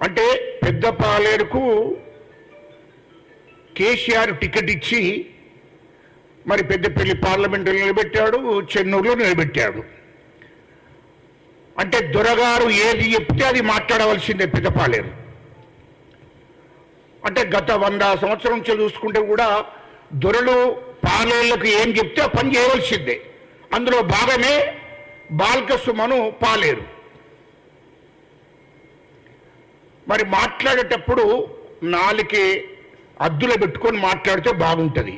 అంటే పెద్దపాలేరుకు కేసీఆర్ టికెట్ ఇచ్చి మరి పెద్దపల్లి పార్లమెంటులో నిలబెట్టాడు, చెన్నూరులో నిలబెట్టాడు. అంటే దొరగారు ఏది చెప్తే అది మాట్లాడవలసిందే పెద్దపాలేరు. అంటే గత 100 సంవత్సరం నుంచి చూసుకుంటే కూడా దొరలు పాలేర్లకు ఏం చెప్తే ఆ పని చేయవలసిందే. అందులో భాగమే బాల్క సుమను పాలేరు. మరి మాట్లాడేటప్పుడు నాలుకే అద్దులో పెట్టుకొని మాట్లాడితే బాగుంటుంది.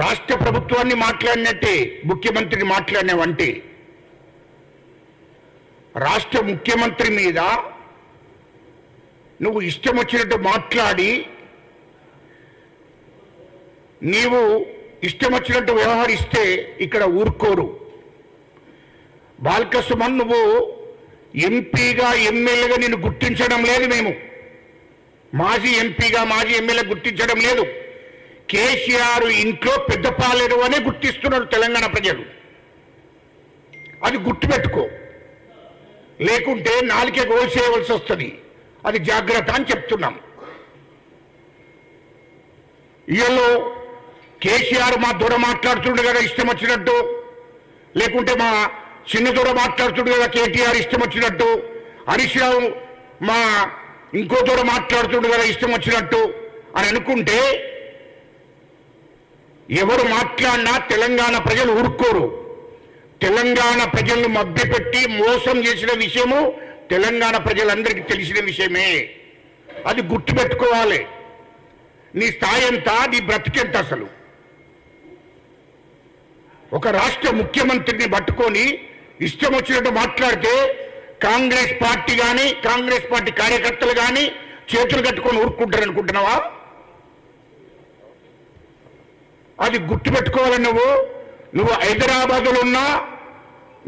రాష్ట్ర ప్రభుత్వాన్ని మాట్లాడినట్టే ముఖ్యమంత్రిని మాట్లాడినవంటే రాష్ట్ర ముఖ్యమంత్రి మీద నువ్వు ఇష్టం వచ్చినట్టు మాట్లాడి నీవు ఇష్టం వచ్చినట్టు వ్యవహరిస్తే ఇక్కడ ఊరుకోరు. బాల్క సుమన్ నువ్వు ఎంపీగా ఎమ్మెల్యేగా నిన్ను గుర్తించడం లేదు. మేము మాజీ ఎంపీగా మాజీ ఎమ్మెల్యే గుర్తించడం లేదు. కేసీఆర్ ఇంట్లో పెద్దపాలేరు అనే గుర్తిస్తున్నారు తెలంగాణ ప్రజలు. అది గుర్తుపెట్టుకో, లేకుంటే నాలుకే గోల్ చేయవలసి వస్తుంది. అది జాగ్రత్త అని చెప్తున్నాం. ఇయలో కేసీఆర్ మా దొర మాట్లాడుతుండే కదా ఇష్టం వచ్చినట్టు, లేకుంటే మా చిన్న దొర మాట్లాడుతుండే కదా కేటీఆర్ ఇష్టం వచ్చినట్టు, హరీష్ రావు మా ఇంకో దొర మాట్లాడుతుండే కదా ఇష్టం వచ్చినట్టు అని అనుకుంటే ఎవరు మాట్లాడినా తెలంగాణ ప్రజలు ఊరుకోరు. తెలంగాణ ప్రజలను మభ్యపెట్టి మోసం చేసిన విషయము తెలంగాణ ప్రజలందరికీ తెలిసిన విషయమే. అది గుర్తుపెట్టుకోవాలి. నీ స్థాయి ఎంత, నీ బ్రతికెంత. అసలు ఒక రాష్ట్ర ముఖ్యమంత్రిని పట్టుకొని ఇష్టం వచ్చినట్టు మాట్లాడితే కాంగ్రెస్ పార్టీ కానీ కాంగ్రెస్ పార్టీ కార్యకర్తలు కానీ చేతులు కట్టుకొని ఊరుకుంటారు అనుకుంటున్నావా? అది గుర్తుపెట్టుకోవాలి. నువ్వు హైదరాబాదులో ఉన్నా,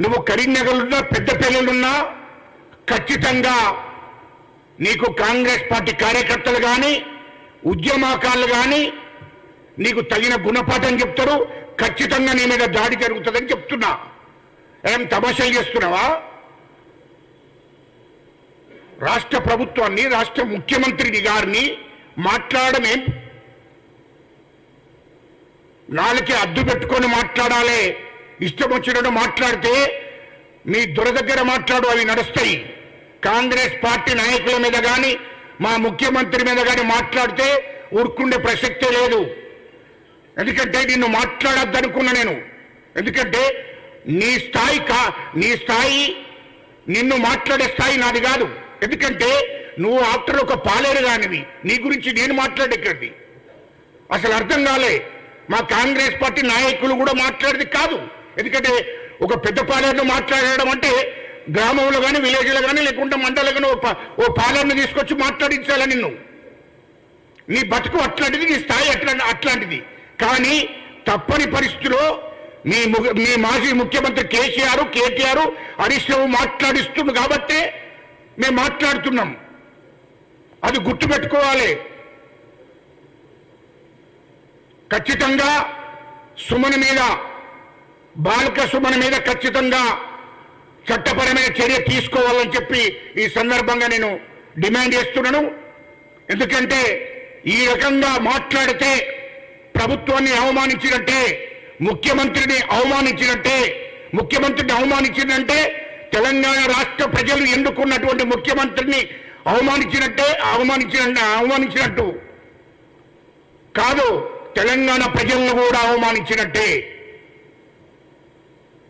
నువ్వు కరీంనగర్ ఉన్నా, పెద్దపల్లిలున్నా ఖచ్చితంగా నీకు కాంగ్రెస్ పార్టీ కార్యకర్తలు కానీ ఉద్యమకారులు కానీ నీకు తగిన గుణపాఠం చెప్తారు. ఖచ్చితంగా నీ మీద దాడి జరుగుతుందని చెప్తున్నా. ఏం తమాషాలు చేస్తున్నావా? రాష్ట్ర ప్రభుత్వాన్ని, రాష్ట్ర ముఖ్యమంత్రిని గారిని మాట్లాడమే నాలుకే అడ్డు పెట్టుకొని మాట్లాడాలి. ఇష్టం వచ్చినట్టు మాట్లాడితే మీ దొర దగ్గర మాట్లాడు, అవి నడుస్తాయి. కాంగ్రెస్ పార్టీ నాయకుల మీద కానీ మా ముఖ్యమంత్రి మీద కానీ మాట్లాడితే ఊరుకుండే ప్రసక్తే లేదు. ఎందుకంటే నిన్ను మాట్లాడద్దనుకున్నా నేను. ఎందుకంటే నీ స్థాయి నిన్ను మాట్లాడే స్థాయి నాది కాదు. ఎందుకంటే నువ్వు ఆఫ్టర్ ఒక పాలేరు కానివి, నీ గురించి నేను మాట్లాడేది అసలు అర్థం కాలే. మా కాంగ్రెస్ పార్టీ నాయకులు కూడా మాట్లాడేది కాదు. ఎందుకంటే ఒక పెద్ద పాలేరును మాట్లాడడం అంటే గ్రామంలో కానీ విలేజ్లో కానీ లేకుంటే మండలంలో కానీ ఓ పాలేరుని తీసుకొచ్చి మాట్లాడించాలి నిన్ను. నీ బతుకు అట్లాంటిది, నీ స్థాయి అట్లాంటిది. కానీ తప్పని పరిస్థితిలో మీ మాజీ ముఖ్యమంత్రి కేటీఆర్ హరీష్ రావు మాట్లాడిస్తుంది కాబట్టి మేము మాట్లాడుతున్నాం. అది గుర్తుపెట్టుకోవాలి. ఖచ్చితంగా సుమన్ మీద, బాల్క సుమన్ మీద ఖచ్చితంగా చట్టపరమైన చర్య తీసుకోవాలని చెప్పి ఈ సందర్భంగా నేను డిమాండ్ చేస్తున్నాను. ఎందుకంటే ఈ రకంగా మాట్లాడితే ప్రభుత్వాన్ని అవమానించినట్టే, ముఖ్యమంత్రిని అవమానించినట్టే, తెలంగాణ రాష్ట్ర ప్రజలు ఎన్నుకున్నటువంటి ముఖ్యమంత్రిని అవమానించినట్టు కాదు, తెలంగాణ ప్రజలను కూడా అవమానించినట్టే.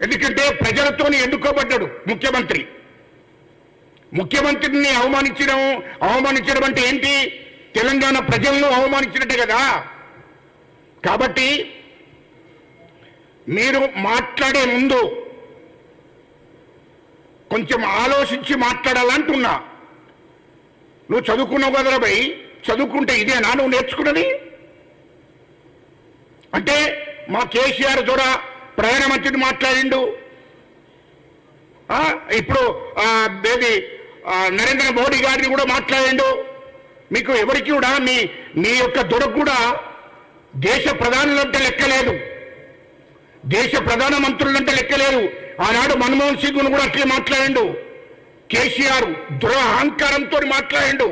ఎందుకంటే ప్రజలతోని ఎన్నుకోబడ్డాడు ముఖ్యమంత్రి. ముఖ్యమంత్రిని అవమానించడం అంటే ఏంటి? తెలంగాణ ప్రజలను అవమానించినట్టే కదా. కాబట్టి మీరు మాట్లాడే ముందు కొంచెం ఆలోచించి మాట్లాడాలంటున్నా. నువ్వు చదువుకున్నావు కదరా భయ్, చదువుకుంటే ఇదేనా నువ్వు నేర్చుకున్నది? అంటే మా కేసీఆర్ ద్వారా ప్రధానమంత్రిని మాట్లాడిండు, ఇప్పుడు నరేంద్ర మోడీ గారిని కూడా మాట్లాడిండు. మీకు ఎవరికి కూడా మీ యొక్క దొరకు కూడా దేశ ప్రధానులంటే లెక్కలేదు, దేశ ప్రధానమంత్రులంటే లెక్కలేదు. ఆనాడు మన్మోహన్ సింగ్ను కూడా అట్లే మాట్లాడిండు. కేసీఆర్ దురహంకారంతో మాట్లాడిండు.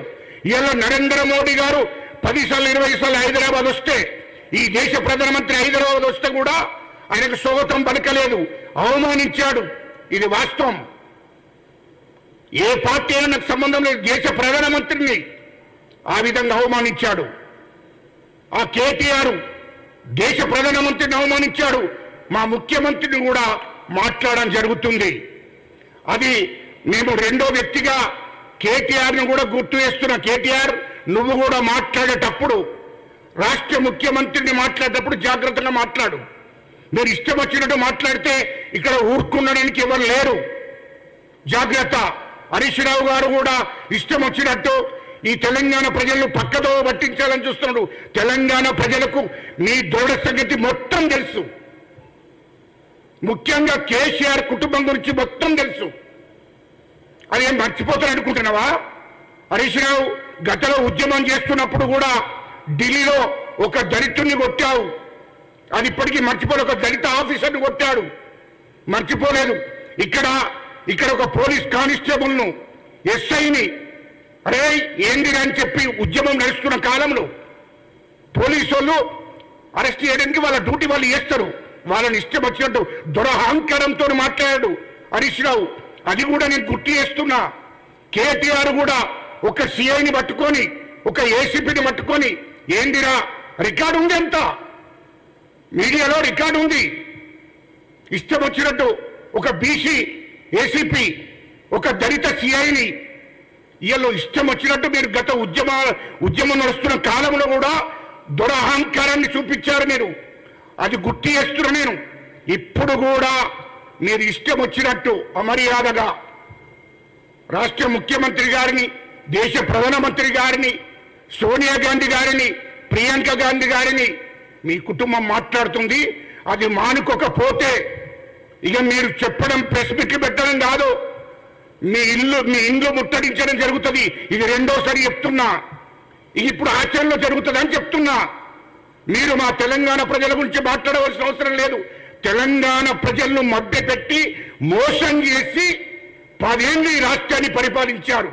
ఇలా నరేంద్ర మోడీ గారు 10 సార్లు 20 సార్లు హైదరాబాద్ వస్తే, ఈ దేశ ప్రధానమంత్రి హైదరాబాద్ వస్తే కూడా ఆయనకు స్వాగతం పలకలేదు, అవమానించాడు. ఇది వాస్తవం. ఏ పార్టీ అయినా నాకు సంబంధం లేదు, దేశ ప్రధానమంత్రిని ఆ విధంగా అవమానించాడు. ఆ కేటీఆర్ దేశ ప్రధానమంత్రిని అవమానించాడు. మా ముఖ్యమంత్రిని కూడా మాట్లాడడం జరుగుతుంది. అది మేము రెండో వ్యక్తిగా కేటీఆర్ను కూడా గుర్తు చేస్తున్నా. కేటీఆర్, నువ్వు కూడా మాట్లాడేటప్పుడు, రాష్ట్ర ముఖ్యమంత్రిని మాట్లాడేటప్పుడు జాగ్రత్తగా మాట్లాడు. మీరు ఇష్టం వచ్చినట్టు మాట్లాడితే ఇక్కడ ఊరుకునడానికి ఎవరు లేరు. జాగ్రత్త. హరీష్ రావు గారు కూడా ఇష్టం వచ్చినట్టు ఈ తెలంగాణ ప్రజలను పక్కదో పట్టించాలని చూస్తున్నాడు. తెలంగాణ ప్రజలకు నీ దృఢ సంగతి మొత్తం తెలుసు. ముఖ్యంగా కేసీఆర్ కుటుంబం గురించి మొత్తం తెలుసు. అదేం మర్చిపోతాను అనుకుంటున్నావా? హరీష్ రావు గతంలో ఉద్యమం చేస్తున్నప్పుడు కూడా ఢిల్లీలో ఒక దళితుడిని కొట్టావు. అది ఇప్పటికీ మర్చిపోలేదు. ఒక దళిత ఆఫీసర్ని కొట్టాడు, మర్చిపోలేదు. ఇక్కడ ఒక పోలీస్ కానిస్టేబుల్ను, ఎస్ఐని, అరే ఏంది అని చెప్పి ఉద్యమం నడుస్తున్న కాలంలో పోలీసు వాళ్ళు అరెస్ట్ చేయడానికి వాళ్ళ డ్యూటీ వాళ్ళు చేస్తారు. వాళ్ళని ఇష్టం వచ్చినట్టు దురహంకారంతో మాట్లాడాడు హరీష్ రావు. అది కూడా నేను గుర్తు చేస్తున్నా. కేటీఆర్ కూడా ఒక సిఐని పట్టుకొని, ఒక ఏసీపీని పట్టుకొని, ఏందిరా రికార్డు ఉంది, అంత మీడియాలో రికార్డు ఉంది. ఇష్టం వచ్చినట్టు ఒక బీసీ ఏసీపీ, ఒక దళిత సిఐని వీళ్ళు ఇష్టం వచ్చినట్టు మీరు గత ఉద్యమం నడుస్తున్న కాలంలో కూడా దురహంకారాన్ని చూపించారు మీరు. అది గుర్తు చేస్తున్నా నేను. ఇప్పుడు కూడా మీరు ఇష్టం వచ్చినట్టు అమర్యాదగా రాష్ట్ర ముఖ్యమంత్రి గారిని, దేశ ప్రధానమంత్రి గారిని, సోనియా గాంధీ గారిని, ప్రియాంక గాంధీ గారిని మీ కుటుంబం మాట్లాడుతుంది. అది మానుకోకపోతే ఇక మీరు చెప్పడం, ప్రెస్ మీట్లు పెట్టడం కాదు, మీ ఇండ్లు ముట్టడించడం జరుగుతుంది. ఇది రెండోసారి చెప్తున్నా. ఇది ఇప్పుడు ఆచరణలో జరుగుతుంది అని చెప్తున్నా. మీరు మా తెలంగాణ ప్రజల గురించి మాట్లాడవలసిన అవసరం లేదు. తెలంగాణ ప్రజలను మభ్యపెట్టి మోసం చేసి 10 ఏళ్ళు ఈ రాష్ట్రాన్ని పరిపాలించారు.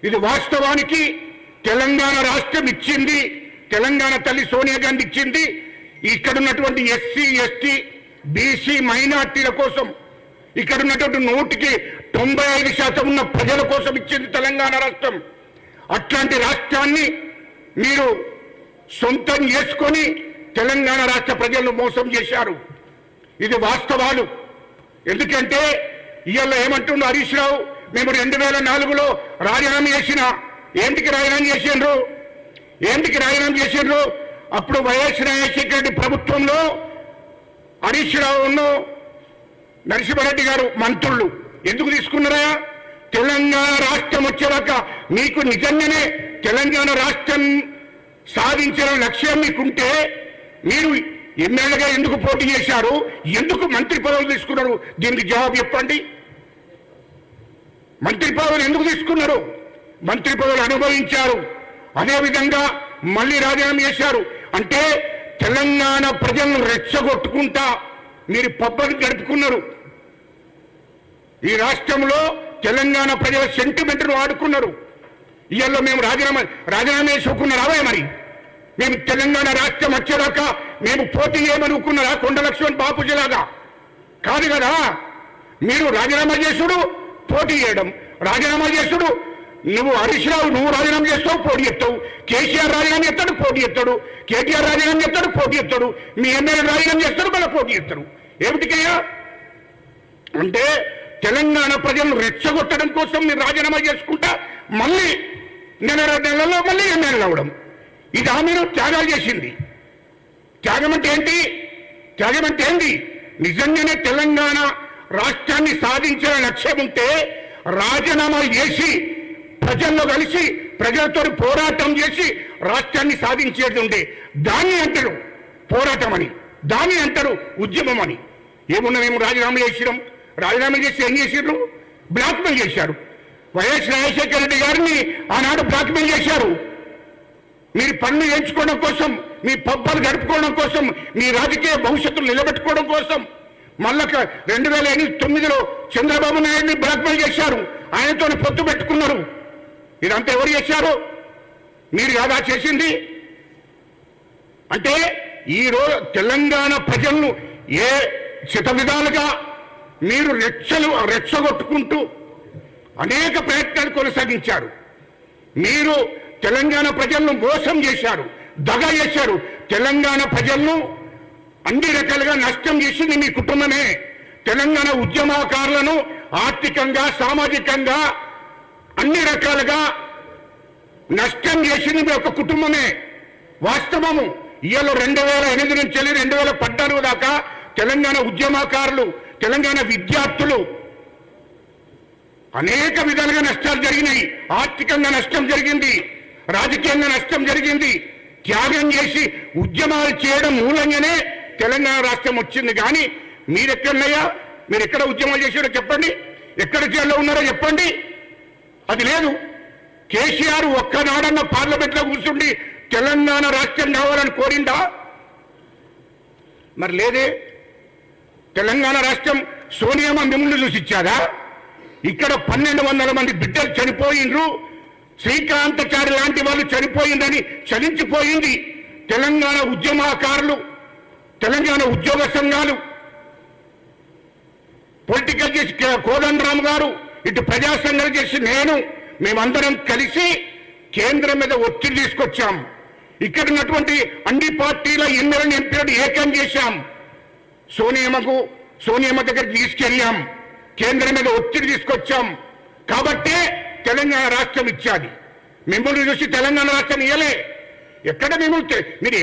ఇది వాస్తవానికి తెలంగాణ రాష్ట్రం ఇచ్చింది, తెలంగాణ తల్లి సోనియా గాంధీ ఇచ్చింది ఇక్కడ ఉన్నటువంటి ఎస్సీ, ఎస్టీ, బీసీ మైనార్టీల కోసం, ఇక్కడ ఉన్నటువంటి 95% ఉన్న ప్రజల కోసం ఇచ్చింది తెలంగాణ రాష్ట్రం. అట్లాంటి రాష్ట్రాన్ని మీరు సొంతం చేసుకొని తెలంగాణ రాష్ట్ర ప్రజలను మోసం చేశారు. ఇది వాస్తవాలు. ఎందుకంటే ఇవాళ ఏమంటుండో హరీష్ రావు, మేము 2004లో రాజీనామా చేసిన. ఏంటికి రాజీనామా చేసిండ్రు? ఏంటికి రాజీనామా చేసిండ్రు? అప్పుడు వైఎస్ రాజశేఖర రెడ్డి ప్రభుత్వంలో హరీష్ రావును, నరసింహారెడ్డి గారు మంత్రులు ఎందుకు తీసుకున్నారా? తెలంగాణ రాష్ట్రం వచ్చేదాకా మీకు నిజంగానే తెలంగాణ రాష్ట్రం సాధించిన లక్ష్యం మీకుంటే మీరు ఎమ్మెల్యేగా ఎందుకు పోటీ చేశారు? ఎందుకు మంత్రి పదవులు తీసుకున్నారు? దీనికి జవాబు చెప్పండి. మంత్రి పదవులు ఎందుకు తీసుకున్నారు? మంత్రి పదవులు అనుభవించారు, అదేవిధంగా మళ్ళీ రాజీనామా చేశారు. అంటే తెలంగాణ ప్రజలను రెచ్చగొట్టుకుంటా మీరు పబ్బని గడుపుకున్నారు. ఈ రాష్ట్రంలో తెలంగాణ ప్రజల సెంటిమెంట్ను వాడుకున్నారు. ఇవాళ మేము రాజీనామా చేసుకున్నారా? మరి మేము తెలంగాణ రాష్ట్రం వచ్చేదాకా మేము పోటీ చేయమనుకున్నారా? కొండ లక్ష్మణ్ బాపూజీలాగా కాదు కదా. మీరు రాజీనామా చేసుడు, పోటీ చేయడం, రాజీనామా చేసుడు. నువ్వు హరీష్ రావు నువ్వు రాజీనామా చేస్తావు, పోటీ చేస్తావు. కేసీఆర్ రాజీనామా చేస్తాడు, పోటీ చేస్తాడు. కేటీఆర్ రాజీనామా చేస్తాడు, పోటీ చేస్తాడు. మీ ఎమ్మెల్యే రాజీనామా చేస్తాడు, మళ్ళీ పోటీ చేస్తాడు. ఏమిటికయ్యా అంటే తెలంగాణ ప్రజలను రెచ్చగొట్టడం కోసం మీరు రాజీనామా చేసుకుంటా మళ్ళీ 2 నెలల్లో మళ్ళీ ఎమ్మెల్యే అవడం. ఇది మీరు త్యాగాలు చేసింది. త్యాగం అంటే ఏంటి? త్యాగం అంటే ఏంటి? నిజంగానే తెలంగాణ రాష్ట్రాన్ని సాధించిన లక్ష్యం ఉంటే రాజీనామా చేసి ప్రజల్లో కలిసి ప్రజలతో పోరాటం చేసి రాష్ట్రాన్ని సాధించేది ఉండే దాన్ని అంటారు పోరాటం అని, దాన్ని అంటారు ఉద్యమం అని. ఏమున్నా మేము రాజీనామా చేసినాం. రాజీనామా చేసి ఏం చేసిర్రు? బ్లాక్మెయిల్ చేశారు. వైఎస్ రాజశేఖర రెడ్డి గారిని ఆనాడు బ్లాక్మెయిల్ చేశారు. మీరు పన్ను ఎంచుకోవడం కోసం, మీ పబ్బాలు గడుపుకోవడం కోసం, మీ రాజకీయ భవిష్యత్తును నిలబెట్టుకోవడం కోసం మళ్ళా 2009లో చంద్రబాబు నాయుడిని బ్లాక్మెయిల్ చేశారు, ఆయనతో పొత్తు పెట్టుకున్నారు. ఇదంతా ఎవరు చేశారు? మీరు కాదా చేసింది? అంటే ఈరోజు తెలంగాణ ప్రజలను ఏ శత విధాలుగా మీరు రెచ్చగొట్టుకుంటూ అనేక ప్రయత్నాలు కొనసాగించారు. మీరు తెలంగాణ ప్రజలను మోసం చేశారు, దగా చేశారు. తెలంగాణ ప్రజలను అన్ని రకాలుగా నష్టం చేసింది మీ కుటుంబమే. తెలంగాణ ఉద్యమకారులను ఆర్థికంగా, సామాజికంగా అన్ని రకాలుగా నష్టం చేసింది మీ యొక్క కుటుంబమే. వాస్తవము. ఇవాళ 2008 నుంచి 2014 దాకా తెలంగాణ ఉద్యమకారులు, తెలంగాణ విద్యార్థులు అనేక విధాలుగా నష్టాలు జరిగినాయి. ఆర్థికంగా నష్టం జరిగింది, రాజకీయంగా నష్టం జరిగింది. త్యాగం చేసి ఉద్యమాలు చేయడం మూలంగానే తెలంగాణ రాష్ట్రం వచ్చింది. కానీ మీరెక్కడన్నాయా? మీరు ఎక్కడ ఉద్యమాలు చేశారో చెప్పండి, ఎక్కడ జైల్లో ఉన్నారో చెప్పండి. అది లేదు. కేసీఆర్ ఒక్కనాడన్న పార్లమెంట్లో కూర్చుండి తెలంగాణ రాష్ట్రం కావాలని కోరిందా? మరి లేదే. తెలంగాణ రాష్ట్రం సోనియమ్మ మిమ్మల్ని చూసి ఇచ్చారా? ఇక్కడ 1200 మంది బిడ్డలు చనిపోయిండ్రు, శ్రీకాంతచారి లాంటి వాళ్ళు చనిపోయిందని చలించిపోయింది. తెలంగాణ ఉద్యమకారులు, తెలంగాణ ఉద్యోగ సంఘాలు, పొలిటికల్ చేసి కోదండరామ్ గారు, ఇటు ప్రజా సంఘాలు చేసి మేమందరం కలిసి కేంద్రం మీద ఒత్తిడి తీసుకొచ్చాం. ఇక్కడ ఉన్నటువంటి అన్ని పార్టీల ఎమ్మెల్యేలను ఎంపీలను ఏకం చేశాం. సోనియమ్మ దగ్గరికి తీసుకెళ్ళాం, కేంద్రం మీద ఒత్తిడి తీసుకొచ్చాం. కాబట్టే తెలంగాణ రాష్ట్రం ఇచ్చాది. మిమ్మల్ని చూసి తెలంగాణ రాష్ట్రం ఇయ్యలే. ఎక్కడ మీరు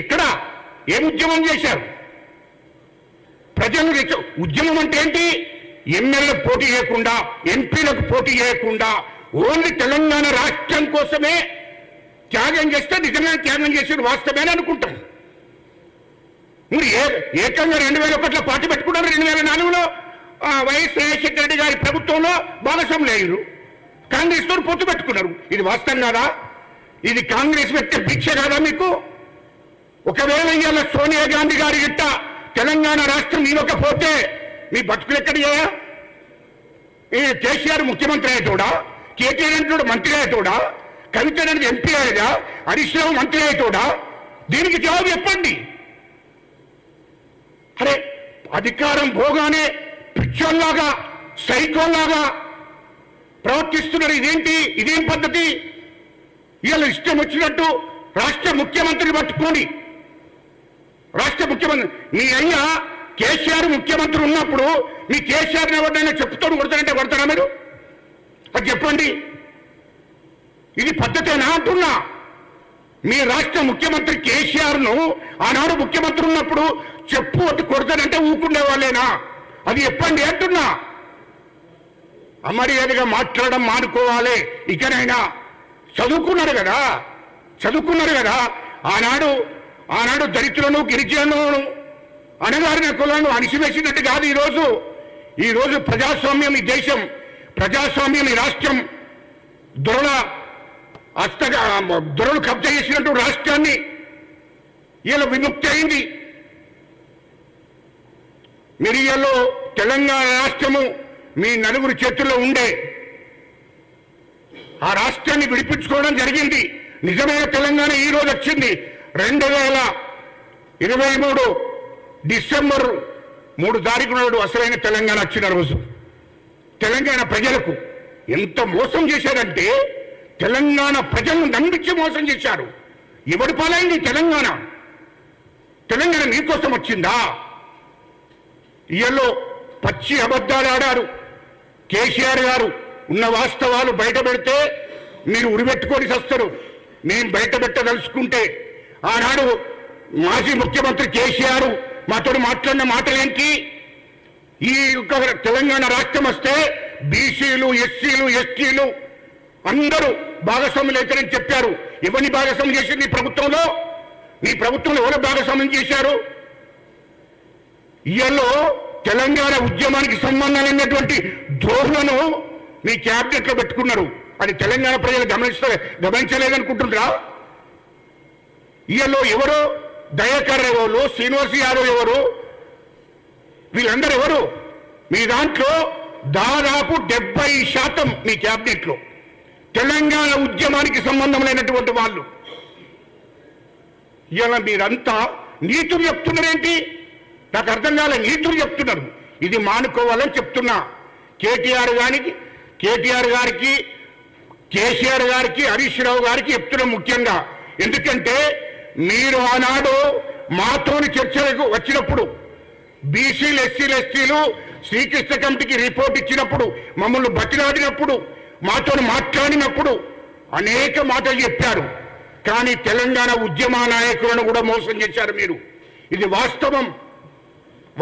ఎక్కడ ఏం ఉద్యమం చేశారు? ప్రజలు ఉద్యమం అంటే ఏంటి? ఎమ్మెల్యేలకు పోటీ చేయకుండా, ఎంపీలకు పోటీ చేయకుండా ఓన్లీ తెలంగాణ రాష్ట్రం కోసమే త్యాగం చేస్తే నిజంగా త్యాగం చేసిన వాస్తవేనే అనుకుంటాం. మీరు ఏకంగా 2001లో పార్టీ పెట్టుకున్నారు, 2004లో వైఎస్ రాజశేఖర రెడ్డి గారి ప్రభుత్వంలో భాగస్వాములు అయ్యారు, కాంగ్రెస్ తో పొత్తు పెట్టుకున్నారు. ఇది వాస్తవం కాదా? ఇది కాంగ్రెస్ పెట్టే భిక్ష కాదా మీకు? ఒకవేళ ఇవాళ సోనియా గాంధీ గారి గిట్ట తెలంగాణ రాష్ట్రం ఇవ్వకపోతే మీ బతుకులు ఎక్కడియా? కేసీఆర్ ముఖ్యమంత్రి అయ్యేటోడా? కేటీఆర్ అంటుడు మంత్రి అయ్యేటోడా? కవిత అనేది ఎంపీ అయ్యేదా? హరీష్ రావు మంత్రి అయ్యేటోడా? దీనికి జవాబు చెప్పండి. అరే అధికారం పోగానే పిచ్చోల్లాగా, సైకోల్లాగా ప్రవర్తిస్తున్నారు. ఇదేం పద్ధతి? వీళ్ళు ఇష్టం వచ్చినట్టు రాష్ట్ర ముఖ్యమంత్రిని పట్టుకోండి. రాష్ట్ర ముఖ్యమంత్రి మీ అయ్యా కేసీఆర్ ముఖ్యమంత్రి ఉన్నప్పుడు మీ కేసీఆర్ని ఎవరినైనా చెప్పుతోడు కొడతారంటే కొడతారా మీరు? అది చెప్పండి. ఇది పద్ధతేనా అంటున్నా. మీ రాష్ట్ర ముఖ్యమంత్రి కేసీఆర్ను ఆనాడు ముఖ్యమంత్రి ఉన్నప్పుడు చెప్పు అటు కొడతానంటే ఊకుండే వాళ్ళేనా? అది చెప్పండి అంటున్నా. అమర్యాదగా మాట్లాడడం మానుకోవాలి. ఇకనైనా చదువుకున్నారు కదా. ఆనాడు దళితులను, గిరిజనులను, అణగారిన కులను అణిసివేసినట్టు కాదు. ఈరోజు ప్రజాస్వామ్యం ఈ దేశం, ప్రజాస్వామ్యం ఈ రాష్ట్రం దొరలు కబ్జా చేసినట్టు రాష్ట్రాన్ని ఇలా విముక్తి అయింది. మిరియాలో తెలంగాణ రాష్ట్రము మీ నలుగురు చేతుల్లో ఉండే ఆ రాష్ట్రాన్ని విడిపించుకోవడం జరిగింది. నిజమైన తెలంగాణ ఈ రోజు వచ్చింది. 2023 డిసెంబర్ 3 తారీఖు నాడు అసలైన తెలంగాణ వచ్చిన రోజు. తెలంగాణ ప్రజలకు ఎంత మోసం చేశారంటే తెలంగాణ ప్రజలను నమ్మించి మోసం చేశారు. ఎవడి పాలైంది తెలంగాణ? తెలంగాణ మీకోసం వచ్చిందా? ఇయ్యలో పచ్చి అబద్ధాలు ఆడారు కేసీఆర్ గారు. ఉన్న వాస్తవాలు బయట పెడితే మీరు ఉరిపెట్టుకొని వస్తారు. మేము బయట పెట్టదలుచుకుంటే ఆనాడు మాజీ ముఖ్యమంత్రి కేసీఆర్ మాతో మాట్లాడిన మాటలేంటి? ఈ తెలంగాణ రాష్ట్రం వస్తే బీసీలు, ఎస్సీలు, ఎస్టీలు అందరూ భాగస్వాములు అవుతారని చెప్పారు. ఎవరిని భాగస్వామ్యం చేసింది నీ ప్రభుత్వంలో? నీ ప్రభుత్వంలో ఎవరు భాగస్వామ్యం చేశారు? ఇయ్యలో తెలంగాణ ఉద్యమానికి సంబంధం లేనటువంటి ద్రోహులను మీ క్యాబినెట్ లో పెట్టుకున్నారు. అది తెలంగాణ ప్రజలు గమనించలేదనుకుంటున్నారా? ఇయ్యలో ఎవరో దయాకర్ ఎవరు, శ్రీనివాస్ యాదవ్ ఎవరు, వీళ్ళందరూ ఎవరు? మీ దాంట్లో దాదాపు 70% మీ క్యాబినెట్లో తెలంగాణ ఉద్యమానికి సంబంధం లేనటువంటి వాళ్ళు. ఇలా మీరంతా నీతులు చెప్తున్నారేంటి? నాకు అర్థం కాలే. నీతులు చెప్తున్నారు. ఇది మానుకోవాలని చెప్తున్నా. కేటీఆర్ గారికి, కేసీఆర్ గారికి, హరీష్ రావు గారికి చెప్తున్నాం ముఖ్యంగా. ఎందుకంటే మీరు ఆనాడు మాతోని చర్చలకు వచ్చినప్పుడు, బీసీలు, ఎస్సీలు, ఎస్టీలు శ్రీకృష్ణ కమిటీకి రిపోర్ట్ ఇచ్చినప్పుడు, మమ్మల్ని బతిలాడినప్పుడు, మాతో మాట్లాడినప్పుడు అనేక మాటలు చెప్పారు. కానీ తెలంగాణ ఉద్యమ నాయకులను కూడా మోసం చేశారు మీరు. ఇది వాస్తవం.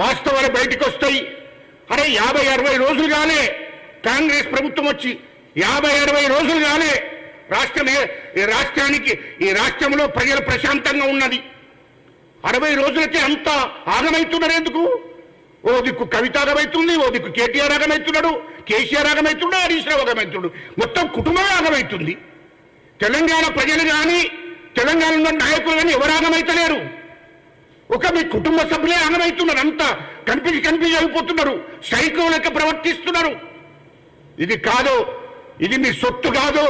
వాస్తవాలు బయటకు వస్తాయి. అరే 50-60 రోజులు కాలే కాంగ్రెస్ ప్రభుత్వం వచ్చి, 50-60 రోజులు కాలే ఈ రాష్ట్రంలో ప్రజలు ప్రశాంతంగా ఉన్నది. 60 రోజులకే అంత ఆగమవుతున్నారు ఎందుకు? ఓ దిక్కు కవిత ఆగమవుతుంది, ఓ దిక్కు కేటీఆర్ ఆగమవుతున్నాడు, కేసీఆర్ ఆగమవుతున్నాడు, హరీష్ రావు ఆగమవుతున్నాడు. మొత్తం కుటుంబమే ఆగమవుతుంది. తెలంగాణ ప్రజలు కానీ, తెలంగాణలో నాయకులు కానీ ఎవరు ఆగమవుతలేరు. ఒక మీ కుటుంబ సభ్యులే ఆగమవుతున్నారు. అంతా కనిపించి అయిపోతున్నారు. సైకో లెక్క ప్రవర్తిస్తున్నారు. ఇది కాదు. ఇది మీ సొత్తు కాదు.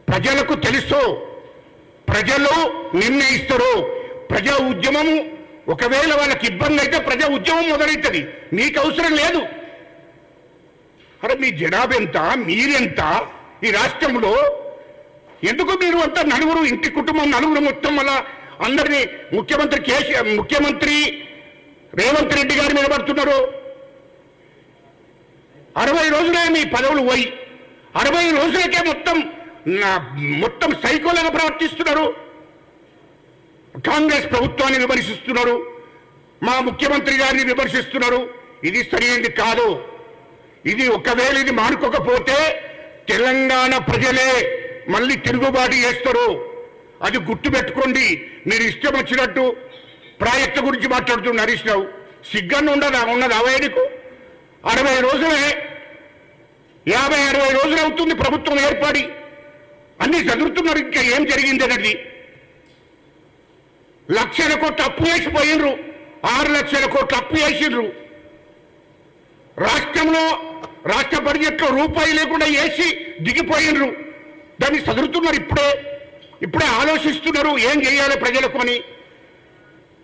ప్రజలకు తెలుసు. ప్రజలు నిర్ణయిస్తారు. ప్రజా ఉద్యమము ఒకవేళ వాళ్ళకి ఇబ్బంది అయితే ప్రజా ఉద్యమం మొదలవుతుంది. మీకు అవసరం లేదు. అరే మీ జనాభా ఎంత, మీరెంత ఈ రాష్ట్రంలో? ఎందుకు మీరు అంతా నలుగురు, ఇంటి కుటుంబం నలుగురు మొత్తం అలా అందరినీ ముఖ్యమంత్రి రేవంత్ రెడ్డి గారు నిలబడుతున్నారు? 60 రోజులే మీ పదవులు పోయి 60 రోజులకే మొత్తం సైకోలుగా ప్రవర్తిస్తున్నారు. కాంగ్రెస్ ప్రభుత్వాన్ని విమర్శిస్తున్నారు, మా ముఖ్యమంత్రి గారిని విమర్శిస్తున్నారు. ఇది సరైనది కాదు. ఇది ఒకవేళ ఇది మానుకోకపోతే తెలంగాణ ప్రజలే మళ్ళీ తిరుగుబాటు చేస్తారు. అది గుర్తుపెట్టుకోండి. మీరు ఇష్టం వచ్చినట్టు ప్రాజెక్టు గురించి మాట్లాడుతున్న హరీష్ రావు సిగ్గన్న ఉన్నది అవయకు 60 రోజులే 50-60 రోజులు అవుతుంది ప్రభుత్వం ఏర్పడి. అన్ని చదువుతున్నారు. ఇంకా ఏం జరిగింది అనేది 1 లక్షల కోట్లు అప్పు చేసిపోయినరు. 6 లక్షల కోట్లు అప్పు చేసిండ్రు. రాష్ట్ర బడ్జెట్లో రూపాయి లేకుండా వేసి దిగిపోయినరు. దాన్ని చదువుతున్నారు. ఇప్పుడే ఆలోచిస్తున్నారు ఏం చేయాలి ప్రజలకు అని.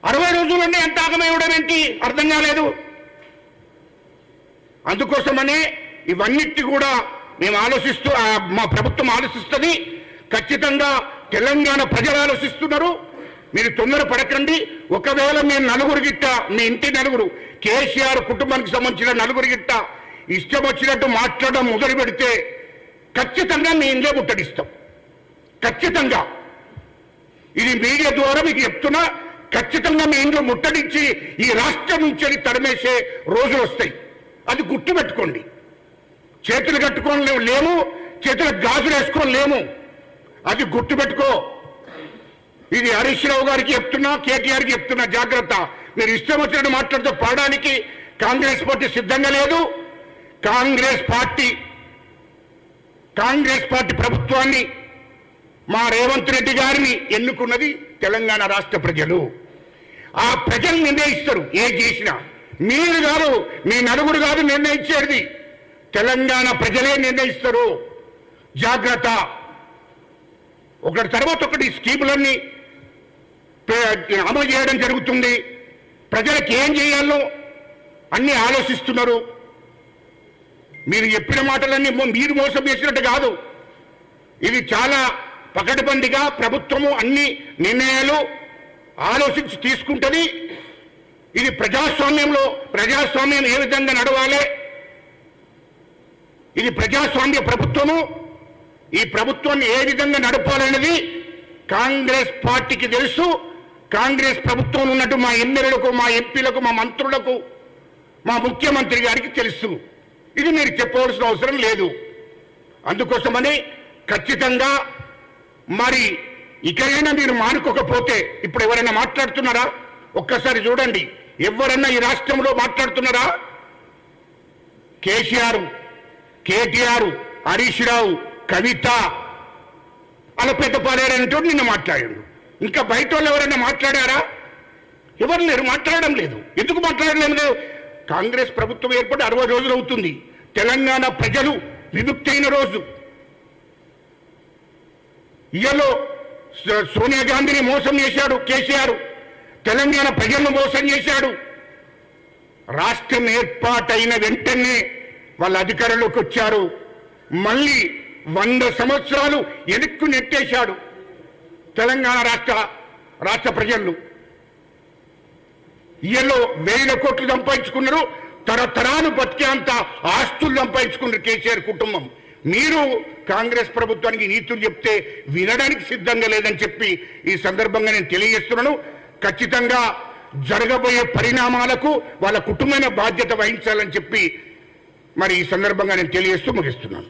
60 రోజులన్నీ ఎంత ఆగమేయడం ఏంటి అర్థం కాలేదు. అందుకోసమనే ఇవన్నిటి కూడా మేము మా ప్రభుత్వం ఆలోచిస్తుంది. ఖచ్చితంగా తెలంగాణ ప్రజలు ఆలోచిస్తున్నారు. మీరు తొందర పడకండి. ఒకవేళ మీ నలుగురు గిట్ట, మీ ఇంటి నలుగురు, కేసీఆర్ కుటుంబానికి సంబంధించిన నలుగురు గిట్ట ఇష్టం వచ్చినట్టు మాట్లాడడం మొదలు పెడితే ఖచ్చితంగా మీ ఇంట్లో ముట్టడిస్తాం. ఖచ్చితంగా. ఇది మీడియా ద్వారా మీకు చెప్తున్నా. ఖచ్చితంగా మీ ఇంట్లో ముట్టడించి ఈ రాష్ట్రం నుంచి తరిమేసే రోజులు వస్తాయి. అది గుర్తుపెట్టుకోండి. చేతులు కట్టుకొని లేము, చేతులకు గాజులు వేసుకొని లేము. అది గుర్తుపెట్టుకో. ఇది హరీష్ రావు గారికి చెప్తున్నా, కేటీఆర్కి చెప్తున్నా, జాగ్రత్త. మీరు ఇష్టం వచ్చినట్టు మాట్లాడితే పడడానికి కాంగ్రెస్ పార్టీ సిద్ధంగా లేదు. కాంగ్రెస్ పార్టీ ప్రభుత్వాన్ని, మా రేవంత్ రెడ్డి గారిని ఎన్నుకున్నది తెలంగాణ రాష్ట్ర ప్రజలు. ఆ ప్రజలు నిర్ణయిస్తారు ఏం చేసినా. మీరు కాదు, మీ నలుగురు కాదు నిర్ణయించేది. తెలంగాణ ప్రజలే నిర్ణయిస్తారు. జాగ్రత్త. ఒకటి తర్వాత ఒకటి స్కీములన్నీ అమలు చేయడం జరుగుతుంది. ప్రజలకు ఏం చేయాలో అన్ని ఆలోచిస్తున్నారు. మీరు చెప్పిన మాటలన్నీ మీరు మోసం చేసినట్టు కాదు. ఇది చాలా పకడ్బందీగా ప్రభుత్వము అన్ని నిర్ణయాలు ఆలోచించి తీసుకుంటుంది. ఇది ప్రజాస్వామ్యం ఏ విధంగా నడవాలి, ఇది ప్రజాస్వామ్య ప్రభుత్వము. ఈ ప్రభుత్వాన్ని ఏ విధంగా నడపాలనేది కాంగ్రెస్ పార్టీకి తెలుసు. కాంగ్రెస్ ప్రభుత్వం ఉన్నట్టు మా ఎమ్మెల్యేలకు, మా ఎంపీలకు, మా మంత్రులకు, మా ముఖ్యమంత్రి గారికి తెలుసు. ఇది మీరు చెప్పవలసిన అవసరం లేదు. అందుకోసమని ఖచ్చితంగా మరి ఇకైనా మీరు మానుకోకపోతే, ఇప్పుడు ఎవరైనా మాట్లాడుతున్నారా? ఒక్కసారి చూడండి. ఎవరన్నా ఈ రాష్ట్రంలో మాట్లాడుతున్నారా? కేటీఆర్, హరీష్ రావు, కవిత, అలపెట్టపాలేరనేటోడు నిన్న మాట్లాడాడు. ఇంకా బయట వాళ్ళు ఎవరైనా మాట్లాడారా? ఎవరు లేరు, మాట్లాడడం లేదు. ఎందుకు మాట్లాడలేము? కాంగ్రెస్ ప్రభుత్వం ఏర్పడి 60 రోజులు అవుతుంది. తెలంగాణ ప్రజలు విముక్తైన రోజు. ఇయలో సోనియా గాంధీని మోసం చేశాడు కేసీఆర్, తెలంగాణ ప్రజలను మోసం చేశాడు. రాష్ట్రం ఏర్పాటైన వెంటనే వాళ్ళ అధికారంలోకి వచ్చారు. మళ్ళీ 100 సంవత్సరాలు వెనక్కు నెట్టేశాడు తెలంగాణ రాష్ట్ర ప్రజలు. ఇయలో 1000 కోట్లు సంపాదించుకున్నారు, తరతరాలు బతికేంత ఆస్తులు సంపాదించుకున్నారు కేసీఆర్ కుటుంబం. మీరు కాంగ్రెస్ ప్రభుత్వానికి నీతులు చెప్తే వినడానికి సిద్ధంగా లేదని చెప్పి ఈ సందర్భంగా నేను తెలియజేస్తున్నాను. ఖచ్చితంగా జరగబోయే పరిణామాలకు వాళ్ళ కుటుంబమైన బాధ్యత వహించాలని చెప్పి మరి ఈ సందర్భంగా నేను తెలియజేస్తూ ముగిస్తున్నాను.